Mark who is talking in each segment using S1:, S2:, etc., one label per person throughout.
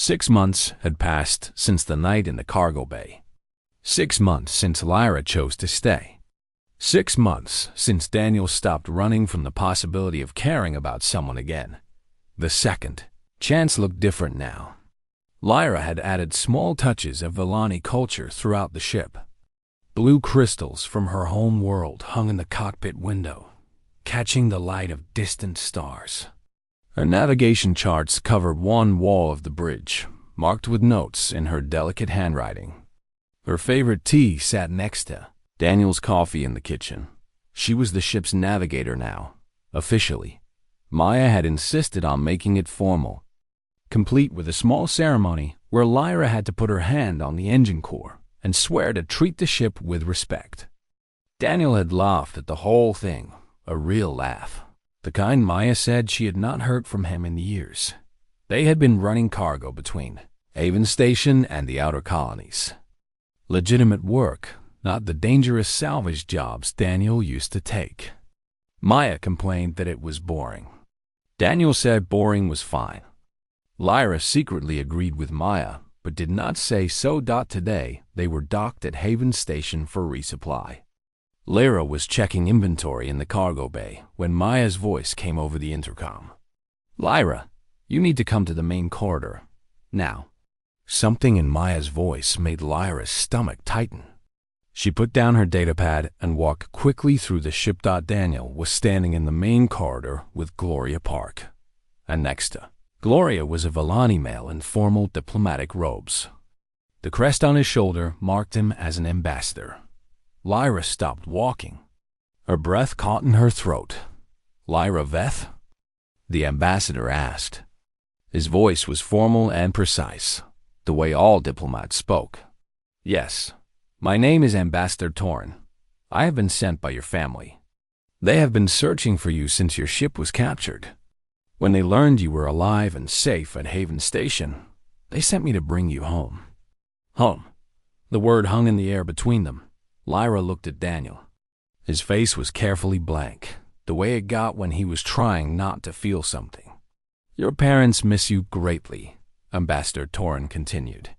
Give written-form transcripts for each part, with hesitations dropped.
S1: 6 months had passed since the night in the cargo bay. 6 months since Lyra chose to stay. 6 months since Daniel stopped running from the possibility of caring about someone again. The second chance looked different now. Lyra had added small touches of Villani culture throughout the ship. Blue crystals from her home world hung in the cockpit window, catching the light of distant stars. Her navigation charts covered one wall of the bridge, marked with notes in her delicate handwriting. Her favorite tea sat next to Daniel's coffee in the kitchen. She was the ship's navigator now, officially. Maya had insisted on making it formal, complete with a small ceremony where Lyra had to put her hand on the engine core and swear to treat the ship with respect. Daniel had laughed at the whole thing, a real laugh, the kind Maya said she had not heard from him in years. They had been running cargo between Haven Station and the outer colonies. Legitimate work, not the dangerous salvage jobs Daniel used to take. Maya complained that it was boring. Daniel said boring was fine. Lyra secretly agreed with Maya, but did not say so. Today, they were docked at Haven Station for resupply. Lyra was checking inventory in the cargo bay when Maya's voice came over the intercom. "Lyra, you need to come to the main corridor. Now." Something in Maya's voice made Lyra's stomach tighten. She put down her datapad and walked quickly through the ship. Daniel was standing in the main corridor with Gloria Park. And next to Gloria was a Villani male in formal diplomatic robes. The crest on his shoulder marked him as an ambassador. Lyra stopped walking. Her breath caught in her throat. "Lyra Veth?" the ambassador asked. His voice was formal and precise, the way all diplomats spoke. "Yes, my name is Ambassador Torn. I have been sent by your family. They have been searching for you since your ship was captured. When they learned you were alive and safe at Haven Station, they sent me to bring you home." Home. The word hung in the air between them. Lyra looked at Daniel. His face was carefully blank, the way it got when he was trying not to feel something. "Your parents miss you greatly," Ambassador Torn continued.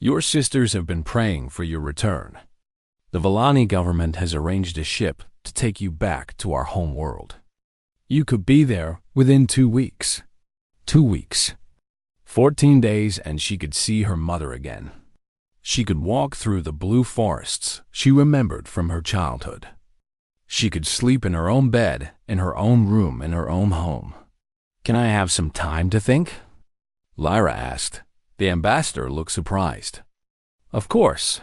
S1: "Your sisters have been praying for your return. The Villani government has arranged a ship to take you back to our home world. You could be there within 2 weeks. 2 weeks. 14 days and she could see her mother again. She could walk through the blue forests she remembered from her childhood. She could sleep in her own bed, in her own room, in her own home. Can I have some time to think?" Lyra asked. The ambassador looked surprised. "Of course.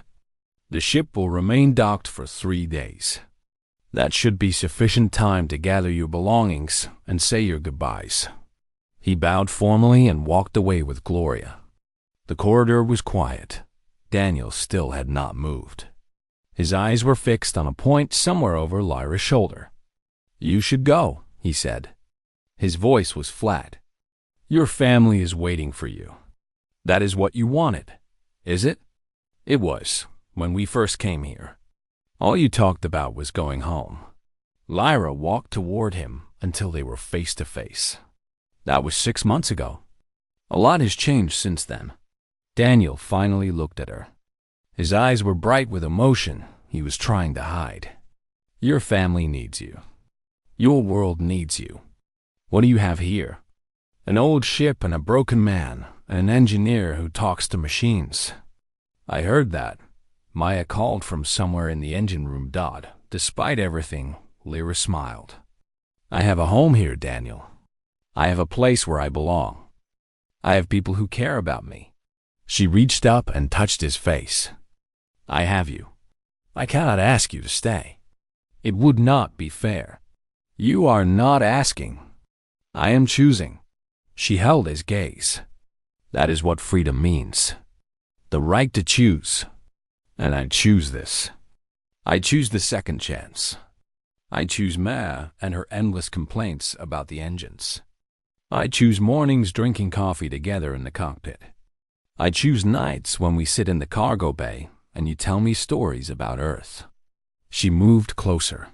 S1: The ship will remain docked for 3 days. That should be sufficient time to gather your belongings and say your goodbyes." He bowed formally and walked away with Gloria. The corridor was quiet. Daniel still had not moved. His eyes were fixed on a point somewhere over Lyra's shoulder. "You should go," he said. His voice was flat. "Your family is waiting for you. That is what you wanted, is it?" "It was, when we first came here. All you talked about was going home." Lyra walked toward him until they were face to face. "That was 6 months ago. A lot has changed since then." Daniel finally looked at her. His eyes were bright with emotion he was trying to hide. "Your family needs you. Your world needs you. What do you have here? An old ship and a broken man, and an engineer who talks to machines." "I heard that," Maya called from somewhere in the engine room. Despite everything, Lyra smiled. "I have a home here, Daniel. I have a place where I belong. I have people who care about me." She reached up and touched his face. "I have you. I cannot ask you to stay. It would not be fair. You are not asking. I am choosing." She held his gaze. "That is what freedom means. The right to choose. And I choose this. I choose the second chance. I choose Maya and her endless complaints about the engines. I choose mornings drinking coffee together in the cockpit. I choose nights when we sit in the cargo bay and you tell me stories about Earth." She moved closer.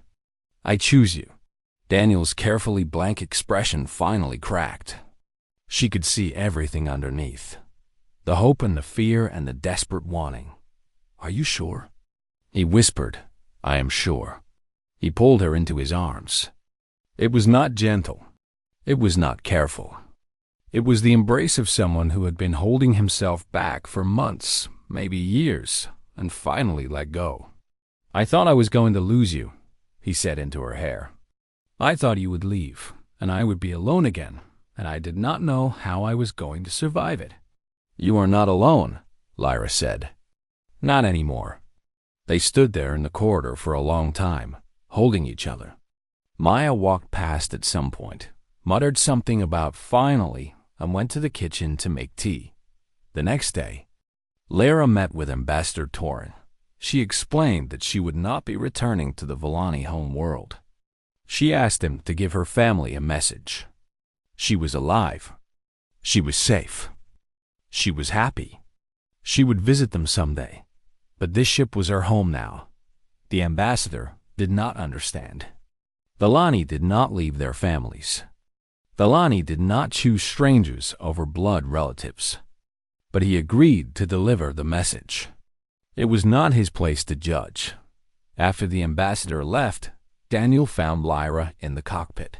S1: "I choose you." Daniel's carefully blank expression finally cracked. She could see everything underneath. The hope and the fear and the desperate wanting. "Are you sure?" He whispered, "I am sure." He pulled her into his arms. It was not gentle. It was not careful. It was the embrace of someone who had been holding himself back for months, maybe years, and finally let go. "I thought I was going to lose you," he said into her hair. "I thought you would leave, and I would be alone again, and I did not know how I was going to survive it." "You are not alone," Lyra said. "Not anymore." They stood there in the corridor for a long time, holding each other. Maya walked past at some point, muttered something about finally, and went to the kitchen to make tea. The next day, Lyra met with Ambassador Torin. She explained that she would not be returning to the Volani home world. She asked him to give her family a message. She was alive. She was safe. She was happy. She would visit them someday. But this ship was her home now. The ambassador did not understand. Volani did not leave their families. Volani did not choose strangers over blood relatives. But he agreed to deliver the message. It was not his place to judge. After the ambassador left, Daniel found Lyra in the cockpit.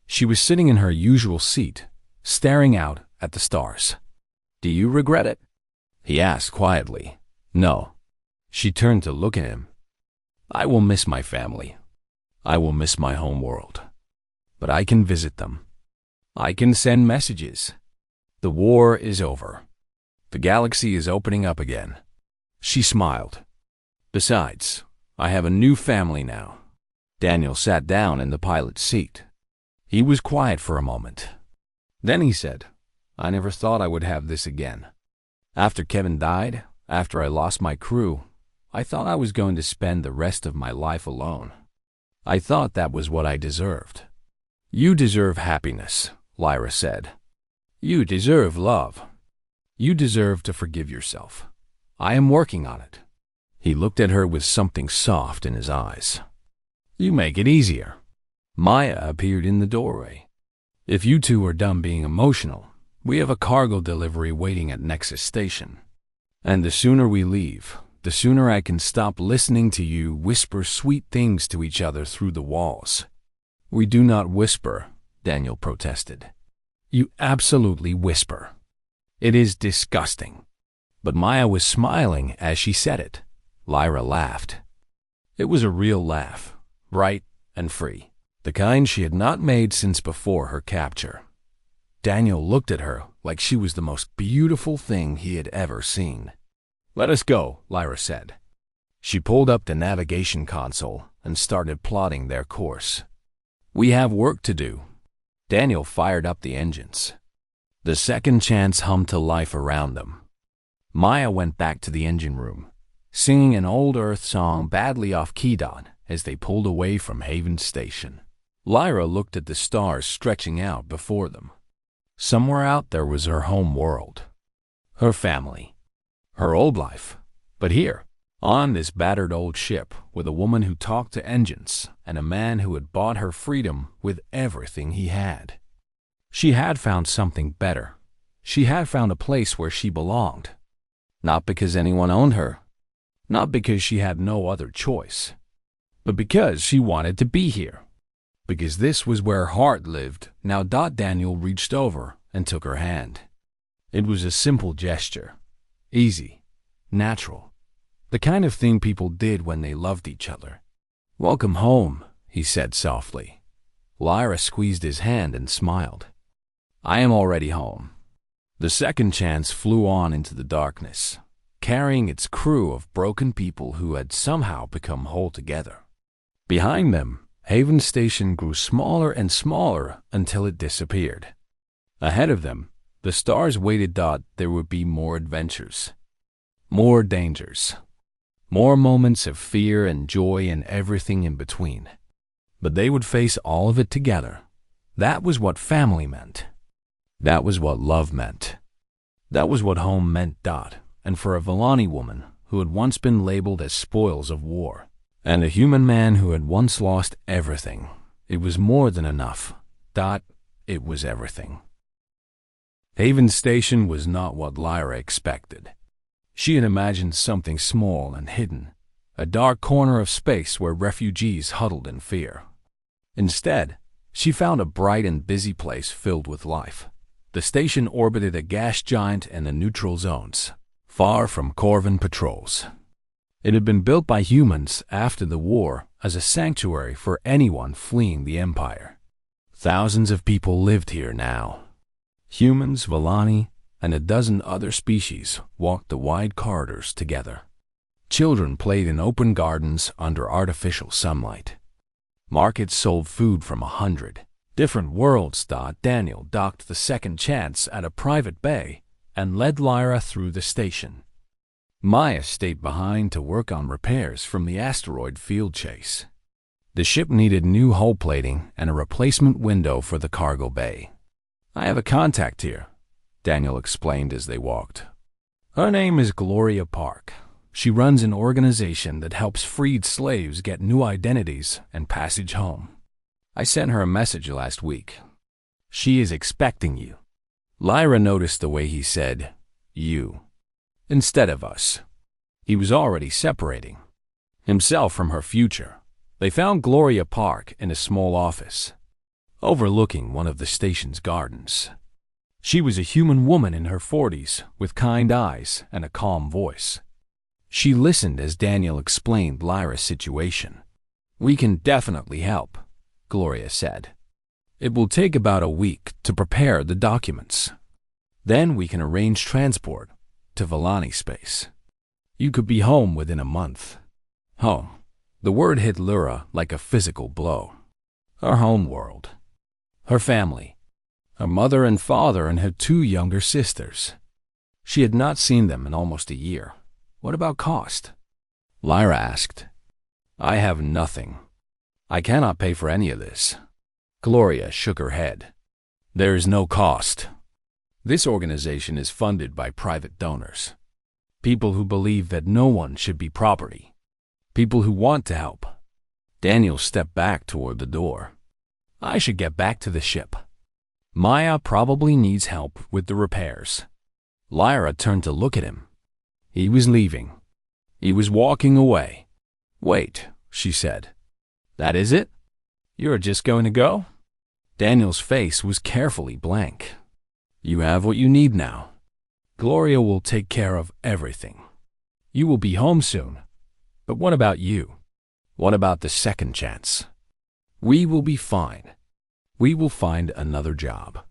S1: She was sitting in her usual seat, staring out at the stars. "Do you regret it?" he asked quietly. "No." She turned to look at him. "I will miss my family. I will miss my home world. But I can visit them. I can send messages. The war is over. The galaxy is opening up again." She smiled. "Besides, I have a new family now." Daniel sat down in the pilot's seat. He was quiet for a moment. Then he said, "I never thought I would have this again. After Kevin died, after I lost my crew, I thought I was going to spend the rest of my life alone. I thought that was what I deserved." "You deserve happiness," Lyra said. "You deserve love. You deserve to forgive yourself. I am working on it." He looked at her with something soft in his eyes. "You make it easier." Maya appeared in the doorway. "If you two are done being emotional, we have a cargo delivery waiting at Nexus Station. And the sooner we leave, the sooner I can stop listening to you whisper sweet things to each other through the walls." "We do not whisper," Daniel protested. "You absolutely whisper. It is disgusting." But Maya was smiling as she said it. Lyra laughed. It was a real laugh, bright and free, the kind she had not made since before her capture. Daniel looked at her like she was the most beautiful thing he had ever seen. "Let us go," Lyra said. She pulled up the navigation console and started plotting their course. "We have work to do." Daniel fired up the engines. The second chance hummed to life around them. Maya went back to the engine room, singing an old Earth song badly off key as they pulled away from Haven Station. Lyra looked at the stars stretching out before them. Somewhere out there was her home world, her family, her old life. But here, on this battered old ship, with a woman who talked to engines and a man who had bought her freedom with everything he had. She had found something better. She had found a place where she belonged. Not because anyone owned her, not because she had no other choice, but because she wanted to be here. Because this was where her heart lived. Now Daniel reached over and took her hand. It was a simple gesture, easy, natural, the kind of thing people did when they loved each other. "Welcome home," he said softly. Lyra squeezed his hand and smiled. "I am already home." The second chance flew on into the darkness, carrying its crew of broken people who had somehow become whole together. Behind them, Haven Station grew smaller and smaller until it disappeared. Ahead of them, the stars waited. There would be more adventures, more dangers, more moments of fear and joy and everything in between. But they would face all of it together. That was what family meant. That was what love meant. That was what home meant. And for a Volani woman who had once been labeled as spoils of war, and a human man who had once lost everything, it was more than enough. It was everything. Haven Station was not what Lyra expected. She had imagined something small and hidden, a dark corner of space where refugees huddled in fear. Instead, she found a bright and busy place filled with life. The station orbited a gas giant in the neutral zones, far from Corvan patrols. It had been built by humans after the war as a sanctuary for anyone fleeing the Empire. Thousands of people lived here now. Humans, Villani, and a dozen other species walked the wide corridors together. Children played in open gardens under artificial sunlight. Markets sold food from 100 different worlds. Daniel docked the Second Chance at a private bay and led Lyra through the station. Maya stayed behind to work on repairs from the asteroid field chase. The ship needed new hull plating and a replacement window for the cargo bay. "I have a contact here," Daniel explained as they walked. "Her name is Gloria Park. She runs an organization that helps freed slaves get new identities and passage home. I sent her a message last week. She is expecting you." Lyra noticed the way he said, "you," instead of "us." He was already separating himself from her future. They found Gloria Park in a small office, overlooking one of the station's gardens. She was a human woman in her 40s, with kind eyes and a calm voice. She listened as Daniel explained Lyra's situation. "We can definitely help," Gloria said. "It will take about a week to prepare the documents. Then we can arrange transport to Villani space. You could be home within a month." Home. The word hit Lyra like a physical blow. Her home world. Her family. Her mother and father and her 2 younger sisters. She had not seen them in almost a year. "What about cost?" Lyra asked. "I have nothing. I cannot pay for any of this." Gloria shook her head. "There is no cost. This organization is funded by private donors. People who believe that no one should be property. People who want to help." Daniel stepped back toward the door. "I should get back to the ship. Maya probably needs help with the repairs." Lyra turned to look at him. He was leaving. He was walking away. "Wait," she said. "That is it? You're just going to go?" Daniel's face was carefully blank. "You have what you need now. Gloria will take care of everything. You will be home soon. But what about you? What about the Second Chance? We will be fine. We will find another job.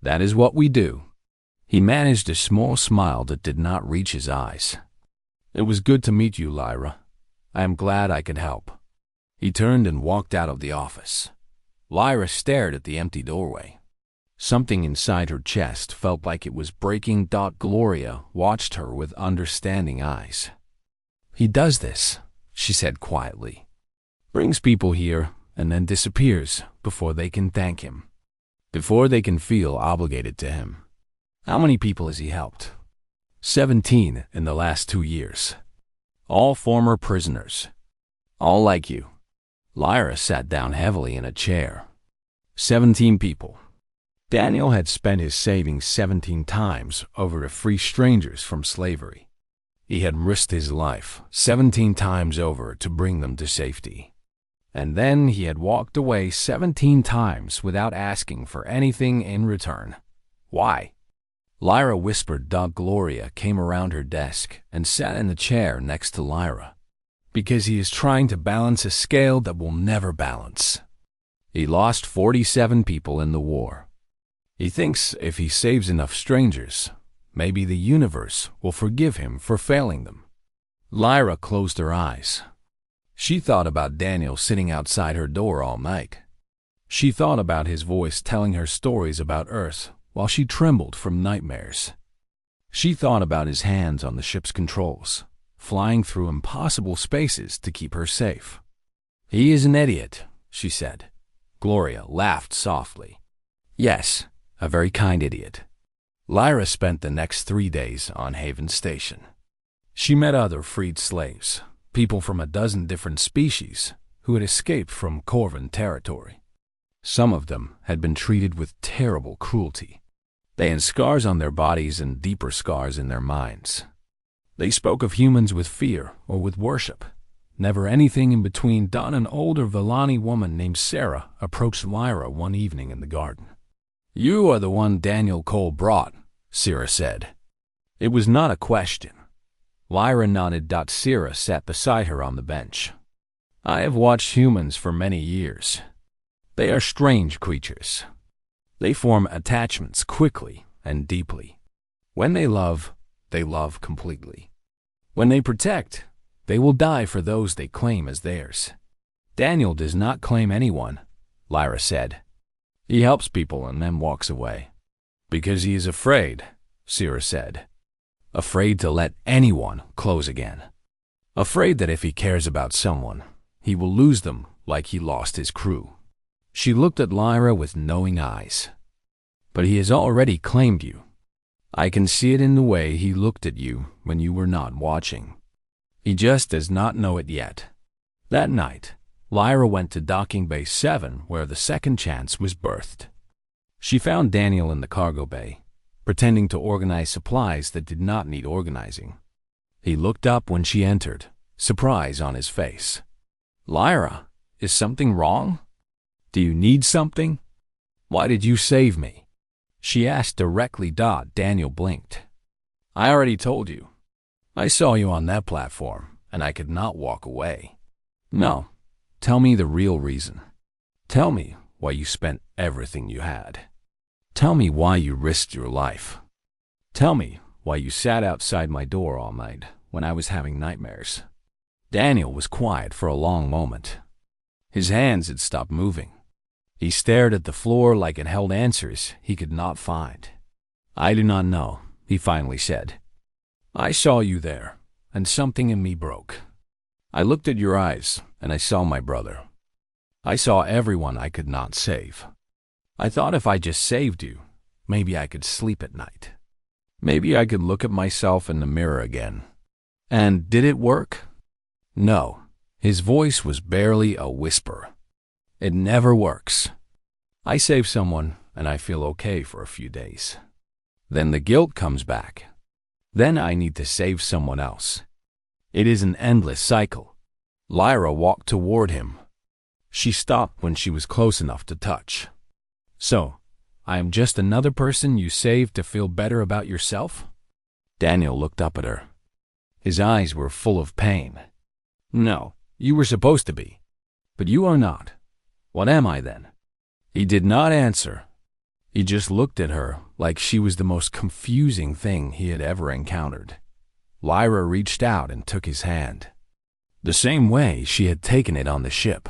S1: That is what we do." He managed a small smile that did not reach his eyes. "It was good to meet you, Lyra. I am glad I could help." He turned and walked out of the office. Lyra stared at the empty doorway. Something inside her chest felt like it was breaking. Gloria watched her with understanding eyes. "He does this," she said quietly. "Brings people here and then disappears before they can thank him, before they can feel obligated to him." "How many people has he helped?" 17 in the last 2 years. All former prisoners. All like you." Lyra sat down heavily in a chair. 17 people. Daniel had spent his savings 17 times over to free strangers from slavery. He had risked his life 17 times over to bring them to safety. And then he had walked away 17 times without asking for anything in return. Why? Lyra whispered. Gloria came around her desk and sat in the chair next to Lyra. "Because he is trying to balance a scale that will never balance. He lost 47 people in the war. He thinks if he saves enough strangers, maybe the universe will forgive him for failing them." Lyra closed her eyes. She thought about Daniel sitting outside her door all night. She thought about his voice telling her stories about Earth while she trembled from nightmares. She thought about his hands on the ship's controls, flying through impossible spaces to keep her safe. "He is an idiot," she said. Gloria laughed softly. "Yes, a very kind idiot." Lyra spent the next 3 days on Haven Station. She met other freed slaves, people from a dozen different species who had escaped from Corvan territory. Some of them had been treated with terrible cruelty. They had scars on their bodies and deeper scars in their minds. They spoke of humans with fear or with worship. Never anything in between. An older Villani woman named Sarah approached Lyra one evening in the garden. "You are the one Daniel Cole brought," Sarah said. It was not a question. Lyra nodded. Sarah sat beside her on the bench. "I have watched humans for many years. They are strange creatures. They form attachments quickly and deeply. When they love completely. When they protect, they will die for those they claim as theirs. Daniel does not claim anyone," Lyra said. "He helps people and then walks away. Because he is afraid," Sarah said. "Afraid to let anyone close again. Afraid that if he cares about someone, he will lose them like he lost his crew." She looked at Lyra with knowing eyes. "But he has already claimed you. I can see it in the way he looked at you when you were not watching. He just does not know it yet." That night, Lyra went to Docking Bay 7 where the second chance was birthed. She found Daniel in the cargo bay, pretending to organize supplies that did not need organizing. He looked up when she entered, surprise on his face. "Lyra, is something wrong? Do you need something? Why did you save me?" She asked directly. Daniel blinked. "I already told you. I saw you on that platform, and I could not walk away." "No, tell me the real reason. Tell me why you spent everything you had. Tell me why you risked your life. Tell me why you sat outside my door all night when I was having nightmares." Daniel was quiet for a long moment. His hands had stopped moving. He stared at the floor like it held answers he could not find. "I do not know," he finally said. "I saw you there, and something in me broke. I looked at your eyes, and I saw my brother. I saw everyone I could not save. I thought if I just saved you, maybe I could sleep at night. Maybe I could look at myself in the mirror again." "And did it work?" "No." His voice was barely a whisper. "It never works. I save someone, and I feel okay for a few days. Then the guilt comes back. Then I need to save someone else. It is an endless cycle." Lyra walked toward him. She stopped when she was close enough to touch. "So, I am just another person you saved to feel better about yourself?" Daniel looked up at her. His eyes were full of pain. "No, you were supposed to be. But you are not. What am I then?" He did not answer. He just looked at her like she was the most confusing thing he had ever encountered. Lyra reached out and took his hand, the same way she had taken it on the ship.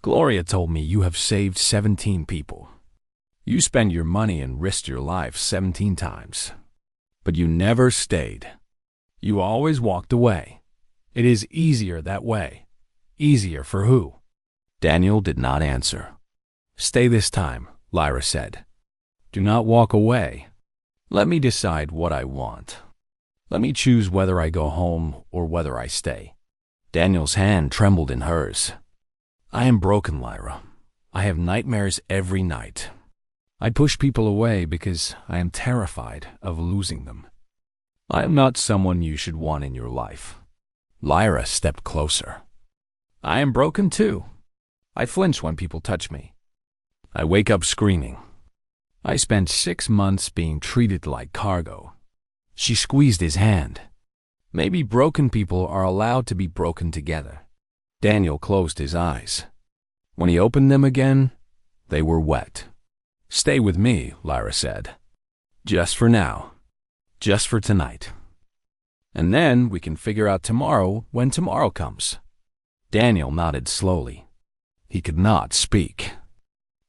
S1: "Gloria told me you have saved 17 people. You spend your money and risked your life 17 times. But you never stayed. You always walked away. It is easier that way. Easier for who?" Daniel did not answer. "Stay this time," Lyra said. "Do not walk away. Let me decide what I want. Let me choose whether I go home or whether I stay." Daniel's hand trembled in hers. "I am broken, Lyra. I have nightmares every night. I push people away because I am terrified of losing them. I am not someone you should want in your life." Lyra stepped closer. "I am broken too. I flinch when people touch me. I wake up screaming. I spent 6 months being treated like cargo." She squeezed his hand. "Maybe broken people are allowed to be broken together." Daniel closed his eyes. When he opened them again, they were wet. "Stay with me," Lyra said. "Just for now. Just for tonight. And then we can figure out tomorrow when tomorrow comes." Daniel nodded slowly. He could not speak.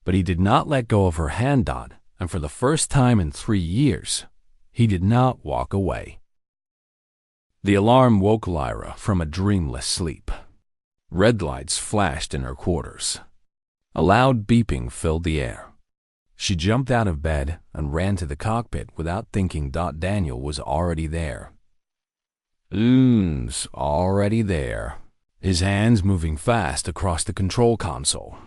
S1: But he did not let go of her hand, and for the first time in 3 years, he did not walk away. The alarm woke Lyra from a dreamless sleep. Red lights flashed in her quarters. A loud beeping filled the air. She jumped out of bed and ran to the cockpit without thinking. Daniel was already there. Already there, his hands moving fast across the control console.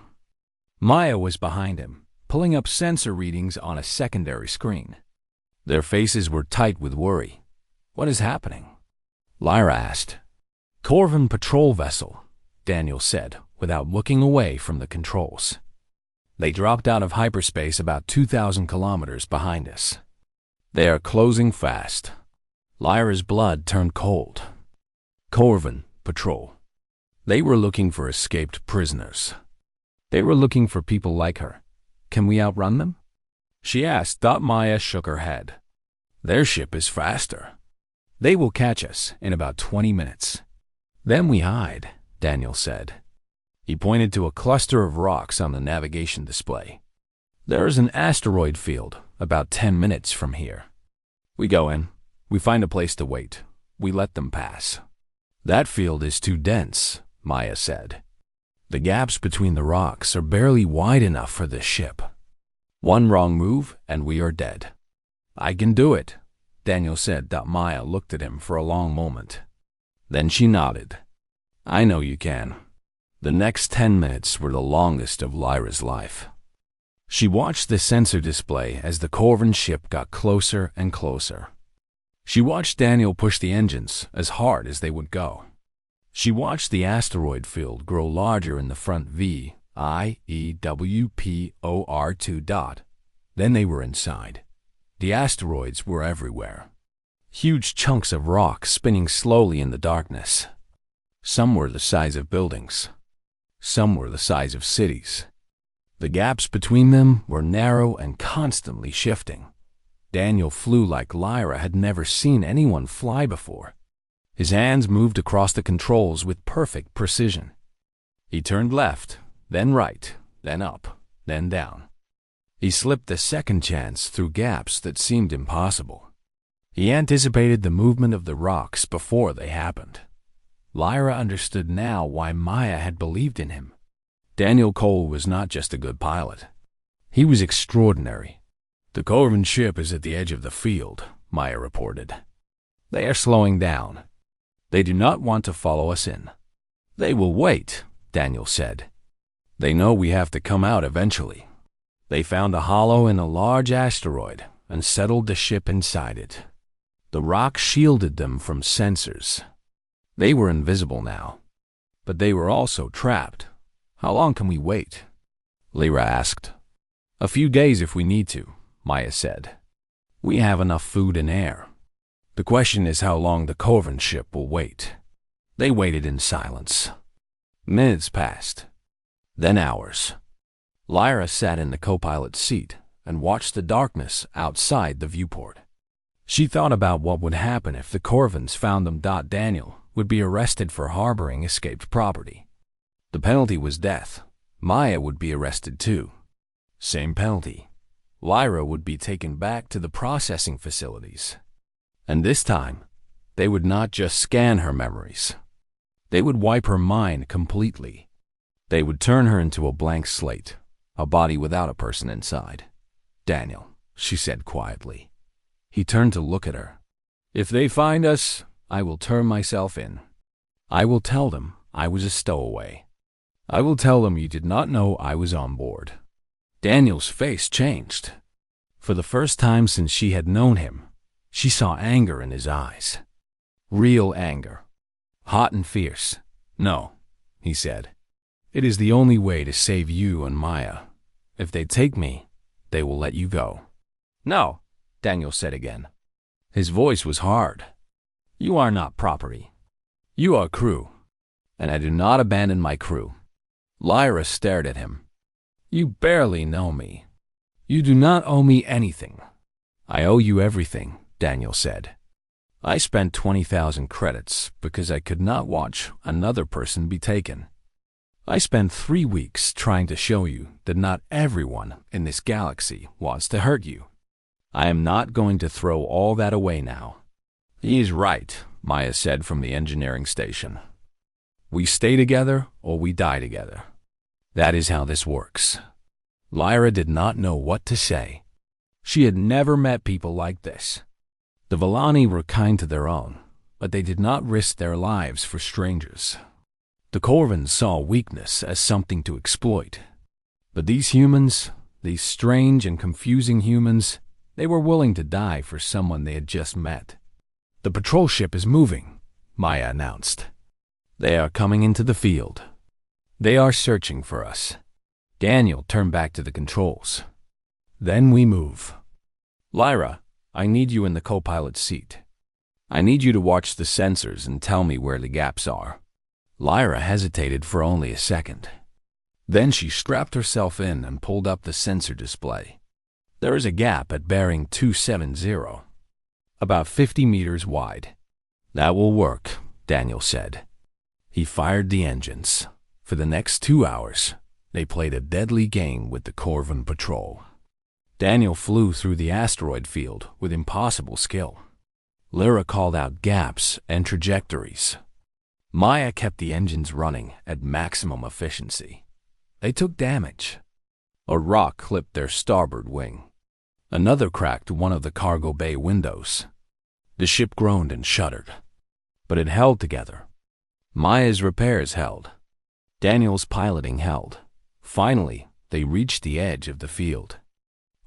S1: Maya was behind him, pulling up sensor readings on a secondary screen. Their faces were tight with worry. "What is happening?" Lyra asked. "Corvan patrol vessel," Daniel said, without looking away from the controls. "They dropped out of hyperspace about 2,000 kilometers behind us. They are closing fast." Lyra's blood turned cold. Corvan patrol. They were looking for escaped prisoners. They were looking for people like her. "Can we outrun them?" she asked. Maya shook her head. "Their ship is faster. They will catch us in about 20 minutes. Then we hide," Daniel said. He pointed to a cluster of rocks on the navigation display. "There is an asteroid field about 10 minutes from here. We go in. We find a place to wait. We let them pass." "That field is too dense," Maya said. "The gaps between the rocks are barely wide enough for this ship. One wrong move and we are dead." "I can do it," Daniel said. Maya looked at him for a long moment. Then she nodded. "I know you can." The next 10 minutes were the longest of Lyra's life. She watched the sensor display as the Corvan ship got closer and closer. She watched Daniel push the engines as hard as they would go. She watched the asteroid field grow larger in the front VIEWPOR2. Then they were inside. The asteroids were everywhere. Huge chunks of rock spinning slowly in the darkness. Some were the size of buildings. Some were the size of cities. The gaps between them were narrow and constantly shifting. Daniel flew like Lyra had never seen anyone fly before. His hands moved across the controls with perfect precision. He turned left, then right, then up, then down. He slipped a second chance through gaps that seemed impossible. He anticipated the movement of the rocks before they happened. Lyra understood now why Maya had believed in him. Daniel Cole was not just a good pilot. He was extraordinary. "The Corvan ship is at the edge of the field," Maya reported. "They are slowing down. They do not want to follow us in." "They will wait," Daniel said. "They know we have to come out eventually." They found a hollow in a large asteroid and settled the ship inside it. The rock shielded them from sensors. They were invisible now, but they were also trapped. "How long can we wait?" Lyra asked. "A few days if we need to," Maya said. "We have enough food and air. The question is how long the Corvan ship will wait." They waited in silence. Minutes passed, then hours. Lyra sat in the co-pilot seat and watched the darkness outside the viewport. She thought about what would happen if the Corvans found them. Daniel would be arrested for harboring escaped property. The penalty was death. Maya would be arrested too. Same penalty. Lyra would be taken back to the processing facilities. And this time, they would not just scan her memories. They would wipe her mind completely. They would turn her into a blank slate, a body without a person inside. "Daniel," she said quietly. He turned to look at her. "If they find us, I will turn myself in. I will tell them I was a stowaway. I will tell them you did not know I was on board." Daniel's face changed. For the first time since she had known him, she saw anger in his eyes. Real anger. Hot and fierce. "No," he said. "It is the only way to save you and Maya. If they take me, they will let you go." "No," Daniel said again. His voice was hard. "You are not property. You are crew, and I do not abandon my crew." Lyra stared at him. "You barely know me. You do not owe me anything." "I owe you everything," Daniel said. "I spent 20,000 credits because I could not watch another person be taken. I spent 3 weeks trying to show you that not everyone in this galaxy wants to hurt you. I am not going to throw all that away now." "He is right," Maya said from the engineering station. "We stay together or we die together. That is how this works." Lyra did not know what to say. She had never met people like this. The Villani were kind to their own, but they did not risk their lives for strangers. The Corvans saw weakness as something to exploit. But these humans, these strange and confusing humans, They were willing to die for someone they had just met. "The patrol ship is moving," Maya announced. "They are coming into the field. They are searching for us." Daniel turned back to the controls. "Then we move. Lyra, I need you in the co-pilot seat. I need you to watch the sensors and tell me where the gaps are." Lyra hesitated for only a second. Then she strapped herself in and pulled up the sensor display. "There is a gap at bearing 270, about 50 meters wide." "That will work," Daniel said. He fired the engines. For the next 2 hours, they played a deadly game with the Corvan patrol. Daniel flew through the asteroid field with impossible skill. Lyra called out gaps and trajectories. Maya kept the engines running at maximum efficiency. They took damage. A rock clipped their starboard wing. Another cracked one of the cargo bay windows. The ship groaned and shuddered, but it held together. Maya's repairs held. Daniel's piloting held. Finally, they reached the edge of the field.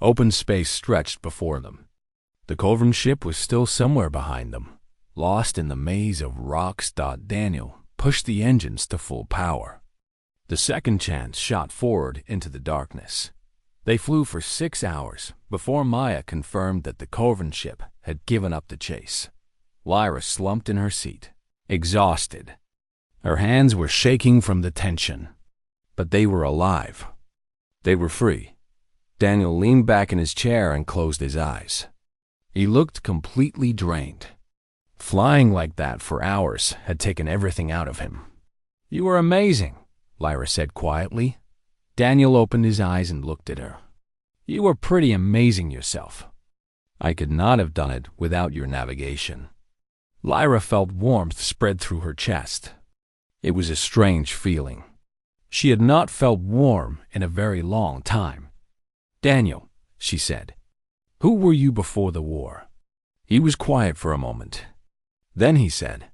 S1: Open space stretched before them. The Corvan ship was still somewhere behind them, lost in the maze of rocks. Daniel pushed the engines to full power. The second chance shot forward into the darkness. They flew for 6 hours before Maya confirmed that the Corvan ship had given up the chase. Lyra slumped in her seat, exhausted. Her hands were shaking from the tension. But they were alive. They were free. Daniel leaned back in his chair and closed his eyes. He looked completely drained. Flying like that for hours had taken everything out of him. "You were amazing," Lyra said quietly. Daniel opened his eyes and looked at her. "You were pretty amazing yourself." "I could not have done it without your navigation." Lyra felt warmth spread through her chest. It was a strange feeling. She had not felt warm in a very long time. "Daniel," she said, "who were you before the war?" He was quiet for a moment. Then he said,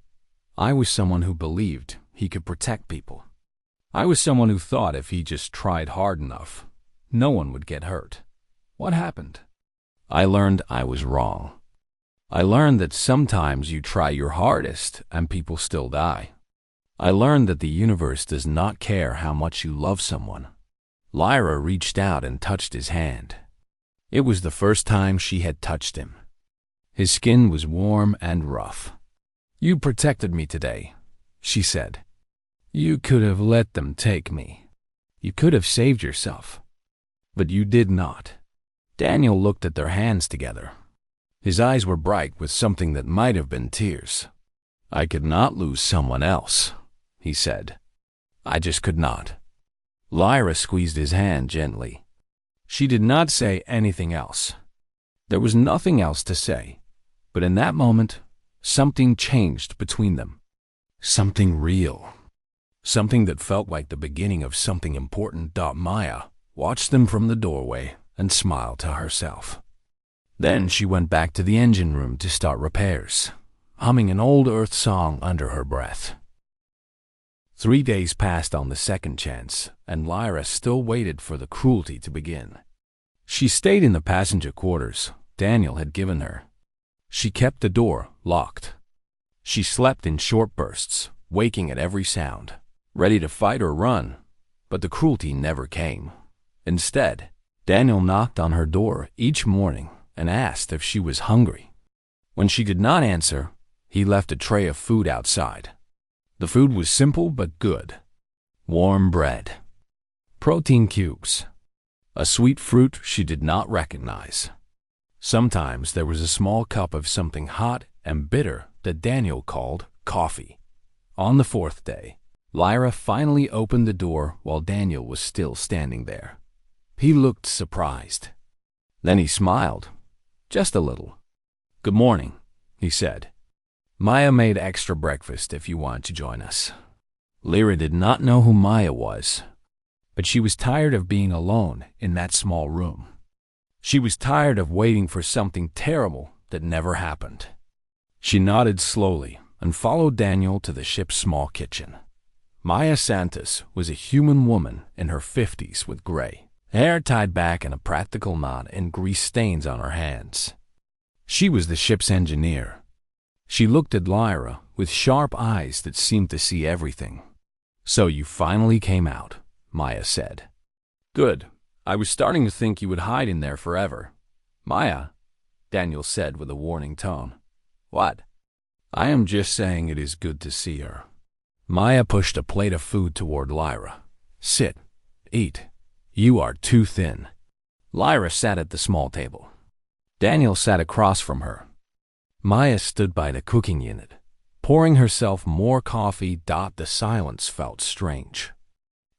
S1: "I was someone who believed he could protect people. I was someone who thought if he just tried hard enough, no one would get hurt. What happened? I learned I was wrong. I learned that sometimes you try your hardest and people still die. I learned that the universe does not care how much you love someone." Lyra reached out and touched his hand. It was the first time she had touched him. His skin was warm and rough. "You protected me today," she said. "You could have let them take me. You could have saved yourself. But you did not." Daniel looked at their hands together. His eyes were bright with something that might have been tears. "I could not lose someone else," he said. "I just could not." Lyra squeezed his hand gently. She did not say anything else. There was nothing else to say, but in that moment, something changed between them. Something real. Something that felt like the beginning of something important. Maya watched them from the doorway and smiled to herself. Then she went back to the engine room to start repairs, humming an old Earth song under her breath. 3 days passed on the second chance, and Lyra still waited for the cruelty to begin. She stayed in the passenger quarters Daniel had given her. She kept the door locked. She slept in short bursts, waking at every sound, ready to fight or run, but the cruelty never came. Instead, Daniel knocked on her door each morning and asked if she was hungry. When she did not answer, he left a tray of food outside. The food was simple but good. Warm bread, protein cubes, a sweet fruit she did not recognize. Sometimes there was a small cup of something hot and bitter that Daniel called coffee. On the 4th day, Lyra finally opened the door while Daniel was still standing there. He looked surprised. Then he smiled, just a little. "Good morning," he said. "Maya made extra breakfast if you want to join us." Lyra did not know who Maya was, but she was tired of being alone in that small room. She was tired of waiting for something terrible that never happened. She nodded slowly and followed Daniel to the ship's small kitchen. Maya Santos was a human woman in her 50s with gray hair tied back in a practical knot and grease stains on her hands. She was the ship's engineer. She looked at Lyra with sharp eyes that seemed to see everything. "So you finally came out," Maya said. "Good. I was starting to think you would hide in there forever." "Maya," Daniel said with a warning tone. "What?" "I am just saying it is good to see her." Maya pushed a plate of food toward Lyra. "Sit. Eat. You are too thin." Lyra sat at the small table. Daniel sat across from her. Maya stood by the cooking unit, pouring herself more coffee. The silence felt strange.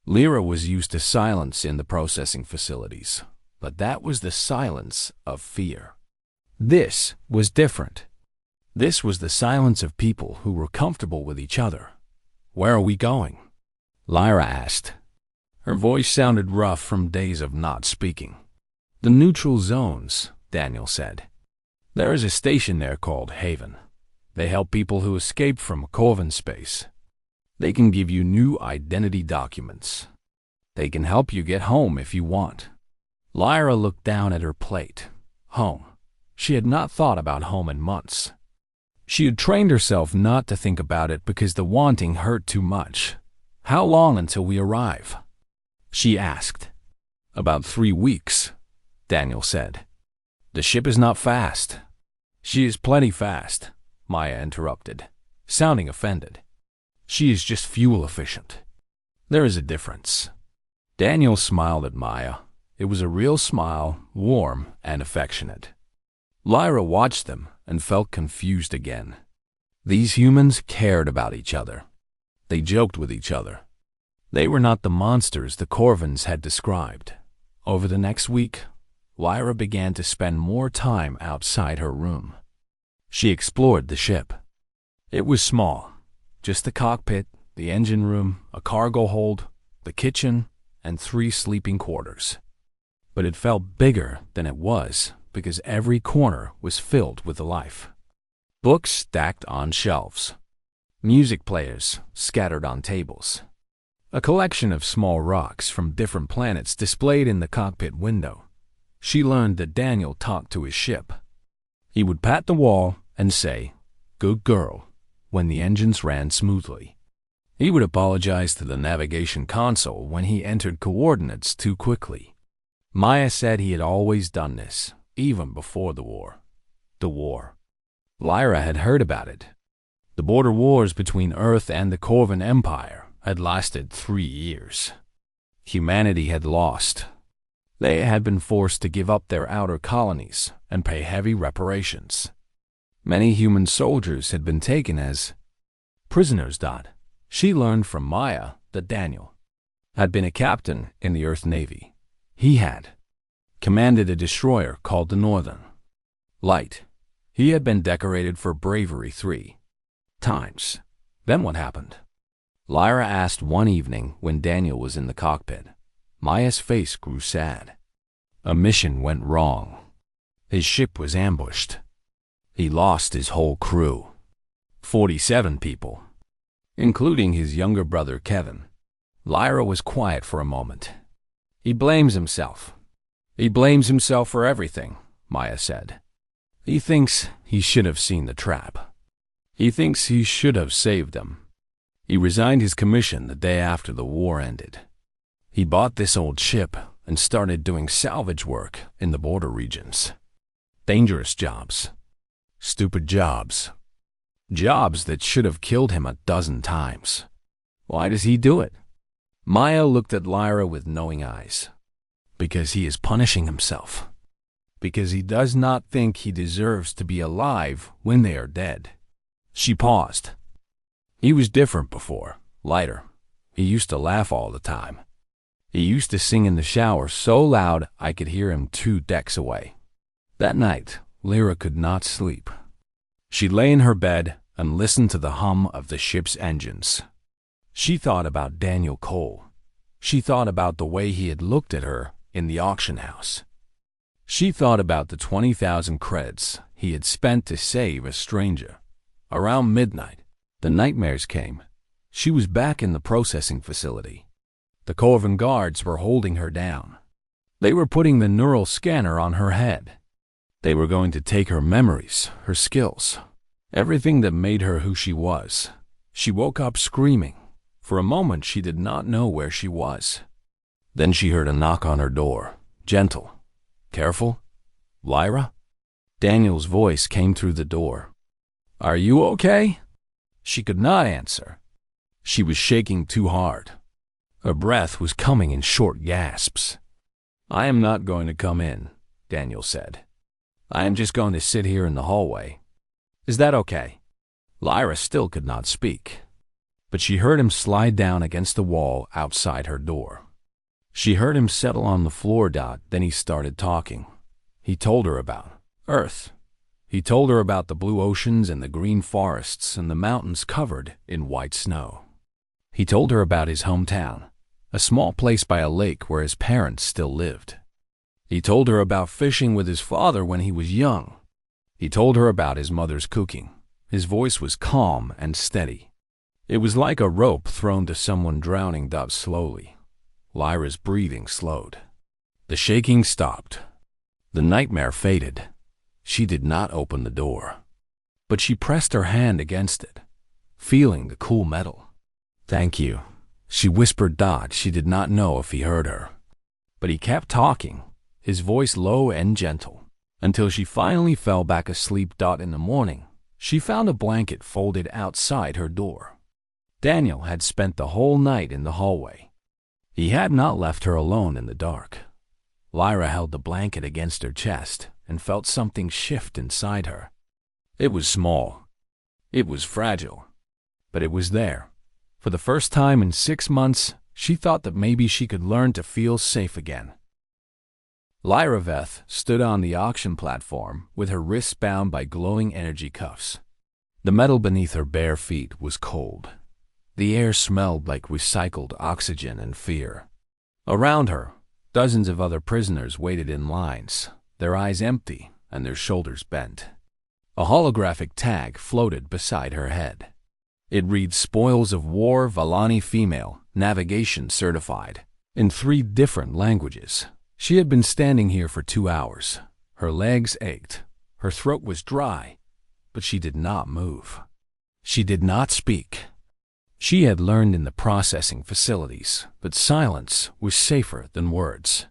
S1: Lyra was used to silence in the processing facilities, but that was the silence of fear. This was different. This was the silence of people who were comfortable with each other. "Where are we going?" Lyra asked. Her voice sounded rough from days of not speaking. "The neutral zones," Daniel said. "There is a station there called Haven. They help people who escape from Corvin space. They can give you new identity documents. They can help you get home if you want." Lyra looked down at her plate. Home. She had not thought about home in months. She had trained herself not to think about it because the wanting hurt too much. "How long until we arrive?" she asked. "About 3 weeks," Daniel said. "The ship is not fast." "She is plenty fast," Maya interrupted, sounding offended. "She is just fuel efficient. There is a difference." Daniel smiled at Maya. It was a real smile, warm and affectionate. Lyra watched them and felt confused again. These humans cared about each other. They joked with each other. They were not the monsters the Corvins had described. Over the next week, Lyra began to spend more time outside her room. She explored the ship. It was small, just the cockpit, the engine room, a cargo hold, the kitchen, and 3 sleeping quarters. But it felt bigger than it was because every corner was filled with life. Books stacked on shelves. Music players scattered on tables. A collection of small rocks from different planets displayed in the cockpit window. She learned that Daniel talked to his ship. He would pat the wall and say, "Good girl," when the engines ran smoothly. He would apologize to the navigation console when he entered coordinates too quickly. Maya said he had always done this, even before the war. The war. Lyra had heard about it. The border wars between Earth and the Corvin Empire had lasted 3 years. Humanity had lost. They had been forced to give up their outer colonies and pay heavy reparations. Many human soldiers had been taken as prisoners. She learned from Maya that Daniel had been a captain in the Earth Navy. He had commanded a destroyer called the Northern Light. He had been decorated for bravery 3 times. Then what happened? Lyra asked one evening when Daniel was in the cockpit. Maya's face grew sad. A mission went wrong. His ship was ambushed. He lost his whole crew. 47 people, including his younger brother Kevin. Lyra was quiet for a moment. "He blames himself. He blames himself for everything," Maya said. "He thinks he should have seen the trap. He thinks he should have saved them. He resigned his commission the day after the war ended. He bought this old ship and started doing salvage work in the border regions. Dangerous jobs. Stupid jobs. Jobs that should have killed him a dozen times. Why does he do it?" Maya looked at Lyra with knowing eyes. "Because he is punishing himself. Because he does not think he deserves to be alive when they are dead." She paused. "He was different before, lighter. He used to laugh all the time. He used to sing in the shower so loud I could hear him 2 decks away." That night, Lyra could not sleep. She lay in her bed and listened to the hum of the ship's engines. She thought about Daniel Cole. She thought about the way he had looked at her in the auction house. She thought about the 20,000 creds he had spent to save a stranger. Around midnight, the nightmares came. She was back in the processing facility. The Corvin guards were holding her down. They were putting the neural scanner on her head. They were going to take her memories, her skills, everything that made her who she was. She woke up screaming. For a moment, she did not know where she was. Then she heard a knock on her door. Gentle. Careful. Lyra? Daniel's voice came through the door. Are you okay? She could not answer. She was shaking too hard. Her breath was coming in short gasps. I am not going to come in, Daniel said. I am just going to sit here in the hallway. Is that okay? Lyra still could not speak, but she heard him slide down against the wall outside her door. She heard him settle on the floor. Then he started talking. He told her about Earth. He told her about the blue oceans and the green forests and the mountains covered in white snow. He told her about his hometown, a small place by a lake where his parents still lived. He told her about fishing with his father when he was young. He told her about his mother's cooking. His voice was calm and steady. It was like a rope thrown to someone drowning. Slowly, Lyra's breathing slowed. The shaking stopped. The nightmare faded. She did not open the door, but she pressed her hand against it, feeling the cool metal. Thank you, she whispered. She did not know if he heard her, but he kept talking, his voice low and gentle, until she finally fell back asleep. In the morning, she found a blanket folded outside her door. Daniel had spent the whole night in the hallway. He had not left her alone in the dark. Lyra held the blanket against her chest and felt something shift inside her. It was small. It was fragile. But it was there. For the first time in 6 months, she thought that maybe she could learn to feel safe again. Lyra Veth stood on the auction platform with her wrists bound by glowing energy cuffs. The metal beneath her bare feet was cold. The air smelled like recycled oxygen and fear. Around her, dozens of other prisoners waited in lines, their eyes empty and their shoulders bent. A holographic tag floated beside her head. It read Spoils of War Valani Female, Navigation Certified, in 3 different languages. She had been standing here for 2 hours. Her legs ached. Her throat was dry, but she did not move. She did not speak. She had learned in the processing facilities that silence was safer than words.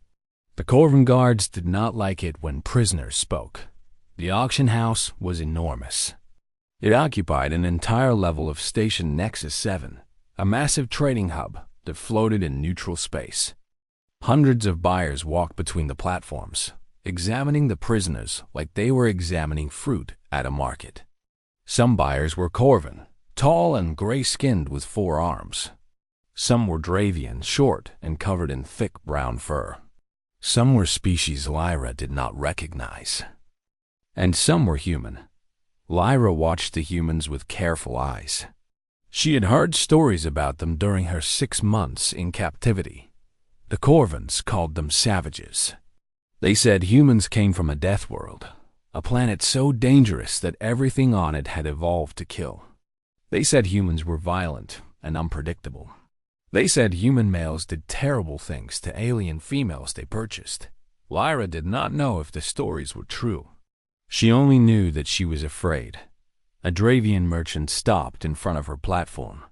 S1: The Corvan guards did not like it when prisoners spoke. The auction house was enormous. It occupied an entire level of Station Nexus 7, a massive trading hub that floated in neutral space. Hundreds of buyers walked between the platforms, examining the prisoners like they were examining fruit at a market. Some buyers were Corvan, tall and gray-skinned with 4 arms. Some were Dravian, short and covered in thick brown fur. Some were species Lyra did not recognize. And some were human. Lyra watched the humans with careful eyes. She had heard stories about them during her 6 months in captivity. The Corvans called them savages. They said humans came from a death world, a planet so dangerous that everything on it had evolved to kill. They said humans were violent and unpredictable. They said human males did terrible things to alien females they purchased. Lyra did not know if the stories were true. She only knew that she was afraid. A Dravian merchant stopped in front of her platform.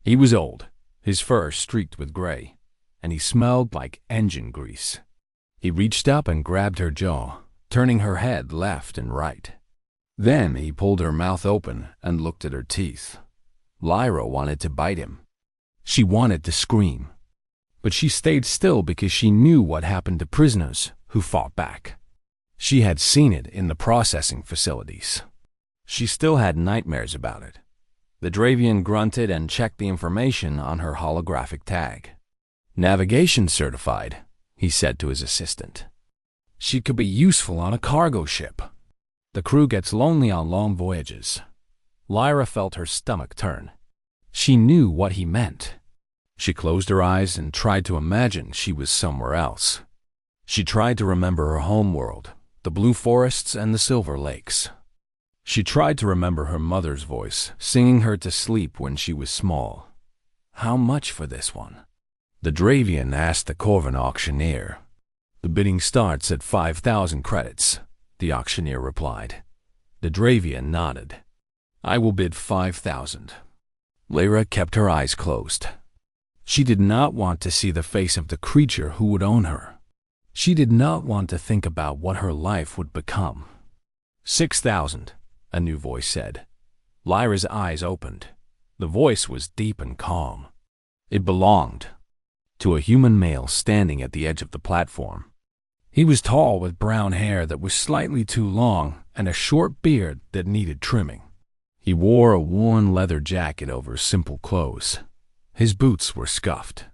S1: He was old, his fur streaked with gray, and he smelled like engine grease. He reached up and grabbed her jaw, turning her head left and right. Then he pulled her mouth open and looked at her teeth. Lyra wanted to bite him. She wanted to scream. But she stayed still because she knew what happened to prisoners who fought back. She had seen it in the processing facilities. She still had nightmares about it. The Dravian grunted and checked the information on her holographic tag. Navigation certified, he said to his assistant. She could be useful on a cargo ship. The crew gets lonely on long voyages. Lyra felt her stomach turn. She knew what he meant. She closed her eyes and tried to imagine she was somewhere else. She tried to remember her home world, the blue forests and the silver lakes. She tried to remember her mother's voice, singing her to sleep when she was small. How much for this one? The Dravian asked the Corvan auctioneer. The bidding starts at 5,000 credits, the auctioneer replied. The Dravian nodded. I will bid 5,000. Lyra kept her eyes closed. She did not want to see the face of the creature who would own her. She did not want to think about what her life would become. 6,000, a new voice said. Lyra's eyes opened. The voice was deep and calm. It belonged to a human male standing at the edge of the platform. He was tall with brown hair that was slightly too long and a short beard that needed trimming. He wore a worn leather jacket over simple clothes. His boots were scuffed.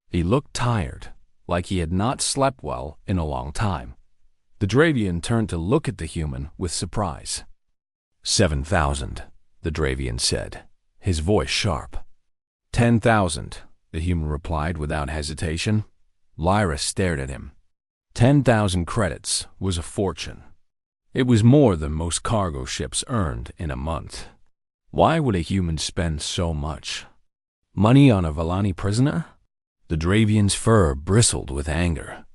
S1: He looked tired, like he had not slept well in a long time. The Dravian turned to look at the human with surprise. 7,000, the Dravian said, his voice sharp. 10,000, the human replied without hesitation. Lyra stared at him. 10,000 credits was a fortune. It was more than most cargo ships earned in a month. Why would a human spend so much? Money on a Valani prisoner? The Dravian's fur bristled with anger.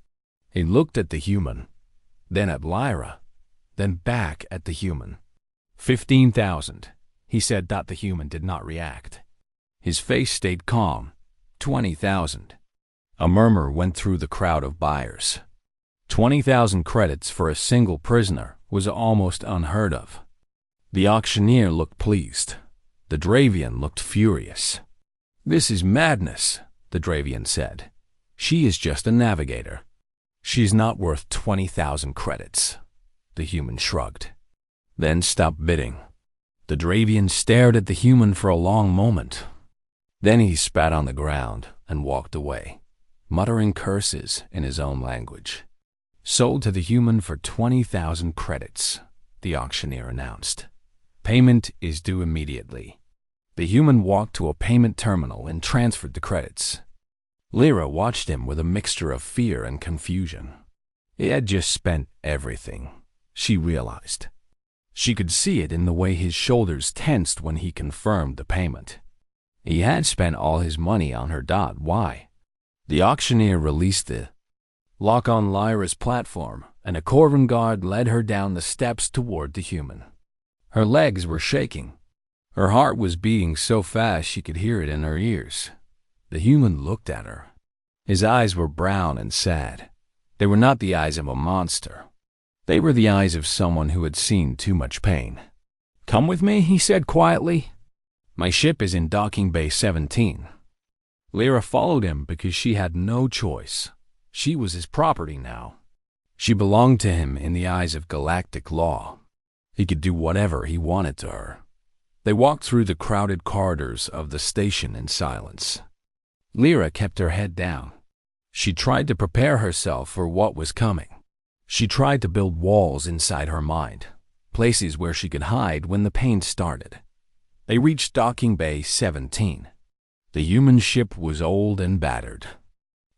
S1: He looked at the human, then at Lyra, then back at the human. 15,000, he said that the human did not react. His face stayed calm. 20,000. A murmur went through the crowd of buyers. 20,000 credits for a single prisoner was almost unheard of. The auctioneer looked pleased. The Dravian looked furious. This is madness, the Dravian said. She is just a navigator. She's not worth 20,000 credits. The human shrugged, then stopped bidding. The Dravian stared at the human for a long moment. Then he spat on the ground and walked away, muttering curses in his own language. Sold to the human for 20,000 credits, the auctioneer announced. Payment is due immediately. The human walked to a payment terminal and transferred the credits. Lyra watched him with a mixture of fear and confusion. He had just spent everything, she realized. She could see it in the way his shoulders tensed when he confirmed the payment. He had spent all his money on her. Why? The auctioneer released the lock on Lyra's platform, and a Corvan guard led her down the steps toward the human. Her legs were shaking. Her heart was beating so fast she could hear it in her ears. The human looked at her. His eyes were brown and sad. They were not the eyes of a monster. They were the eyes of someone who had seen too much pain. Come with me, he said quietly. My ship is in docking bay 17. Lyra followed him because she had no choice. She was his property now. She belonged to him in the eyes of galactic law. He could do whatever he wanted to her. They walked through the crowded corridors of the station in silence. Lyra kept her head down. She tried to prepare herself for what was coming. She tried to build walls inside her mind, places where she could hide when the pain started. They reached docking bay 17. The human ship was old and battered.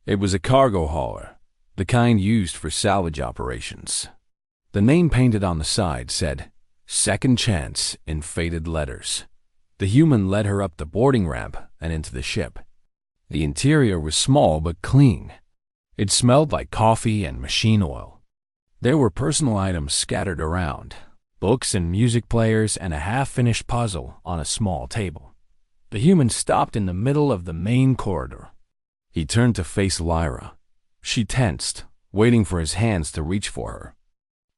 S1: It was a cargo hauler, the kind used for salvage operations. The name painted on the side said, Second Chance in faded letters. The human led her up the boarding ramp and into the ship. The interior was small but clean. It smelled like coffee and machine oil. There were personal items scattered around, books and music players and a half-finished puzzle on a small table. The human stopped in the middle of the main corridor. He turned to face Lyra. She tensed, waiting for his hands to reach for her.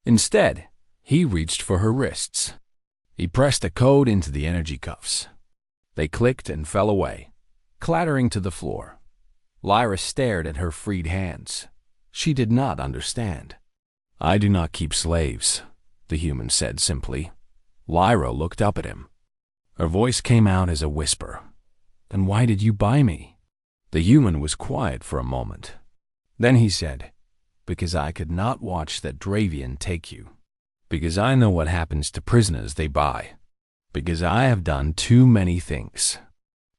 S1: Instead, he reached for her wrists. He pressed a code into the energy cuffs. They clicked and fell away, clattering to the floor. Lyra stared at her freed hands. She did not understand. I do not keep slaves, the human said simply. Lyra looked up at him. Her voice came out as a whisper. Then why did you buy me? The human was quiet for a moment. Then he said, Because I could not watch that Dravian take you. Because I know what happens to prisoners they buy. Because I have done too many things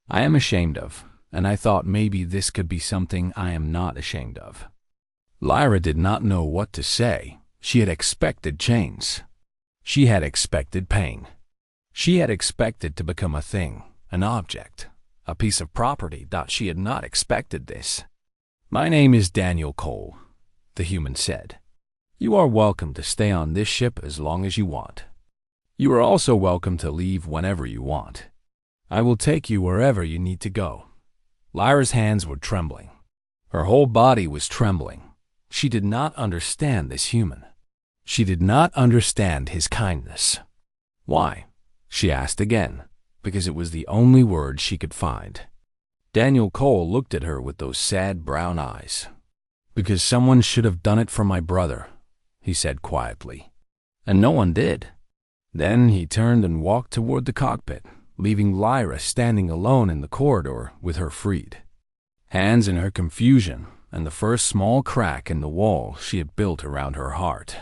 S1: I am ashamed of, and I thought maybe this could be something I am not ashamed of. Lyra did not know what to say. She had expected chains. She had expected pain. She had expected to become a thing, an object, a piece of property that she had not expected this. My name is Daniel Cole. the human said. "You are welcome to stay on this ship as long as you want. You are also welcome to leave whenever you want. I will take you wherever you need to go." Lyra's hands were trembling. Her whole body was trembling. She did not understand this human. She did not understand his kindness. "Why?" she asked again, because it was the only word she could find. Daniel Cole looked at her with those sad brown eyes. "Because someone should have done it for my brother," he said quietly. "And no one did." Then he turned and walked toward the cockpit, leaving Lyra standing alone in the corridor with her freed. Hands in her confusion and the first small crack in the wall she had built around her heart.